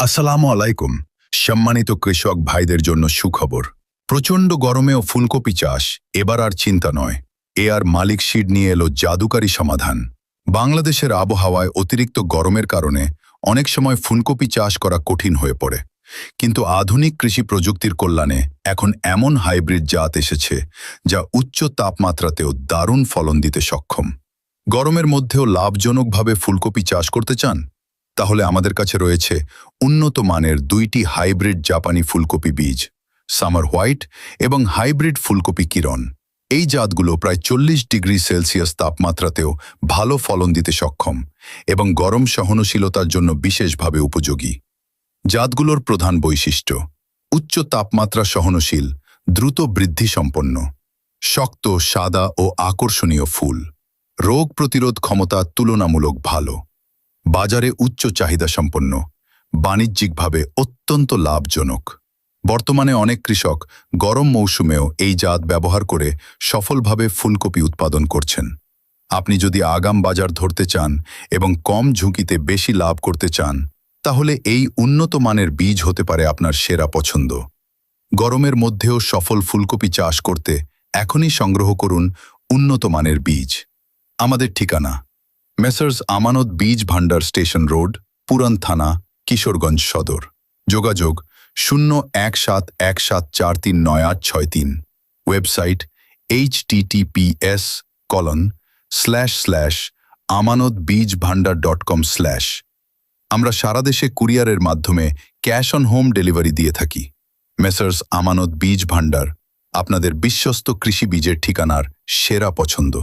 আসসালামু আলাইকুম। সম্মানিত কৃষক ভাইদের জন্য সুখবর। প্রচণ্ড গরমেও ফুলকপি চাষ এবার আর চিন্তা নয়। আর মালিক সিড নিয়ে এলো জাদুকারী সমাধান। বাংলাদেশের আবহাওয়ায় অতিরিক্ত গরমের কারণে অনেক সময় ফুলকপি চাষ করা কঠিন হয়ে পড়ে, কিন্তু আধুনিক কৃষি প্রযুক্তির কল্যাণে এখন এমন হাইব্রিড জাত এসেছে যা উচ্চ তাপমাত্রাতেও দারুণ ফলন দিতে সক্ষম। গরমের মধ্যেও লাভজনকভাবে ফুলকপি চাষ করতে চান? তাহলে আমাদের কাছে রয়েছে উন্নত মানের দুইটি হাইব্রিড জাপানি ফুলকপি বীজ, সামার হোয়াইট এবং হাইব্রিড ফুলকপি কিরণ। এই জাতগুলো প্রায় 40 ডিগ্রি সেলসিয়াস তাপমাত্রাতেও ভালো ফলন দিতে সক্ষম এবং গরম সহনশীলতার জন্য বিশেষভাবে উপযোগী। জাতগুলোর প্রধান বৈশিষ্ট্য: উচ্চ তাপমাত্রা সহনশীল, দ্রুত বৃদ্ধিসম্পন্ন, শক্ত, সাদা ও আকর্ষণীয় ফুল, রোগ প্রতিরোধ ক্ষমতা তুলনামূলক ভালো, বাজারে উচ্চ চাহিদা সম্পন্ন, বাণিজ্যিকভাবে অত্যন্ত লাভজনক। বর্তমানে অনেক কৃষক গরম মৌসুমেও এই জাত ব্যবহার করে সফলভাবে ফুলকপি উৎপাদন করছেন। আপনি যদি আগাম বাজার ধরতে চান এবং কম ঝুঁকিতে বেশি লাভ করতে চান, তাহলে এই উন্নত মানের বীজ হতে পারে আপনার সেরা পছন্দ। গরমের মধ্যেও সফল ফুলকপি চাষ করতে এখনই সংগ্রহ করুন উন্নত মানের বীজ। আমাদের ঠিকানা: মেসার্স আমানত বীজ ভান্ডার, স্টেশন রোড, পুরান থানা, কিশোরগঞ্জ সদর। যোগাযোগ 01717439863। Website https://amanotbijbhandar.com/। আমরা সারা দেশে কুরিয়ারের মাধ্যমে ক্যাশ অন হোম ডেলিভারি দিয়ে থাকি। মেসার্স আমানত বীজ ভান্ডার, আপনাদের বিশ্বস্ত কৃষি বীজের ঠিকানার সেরা পছন্দ।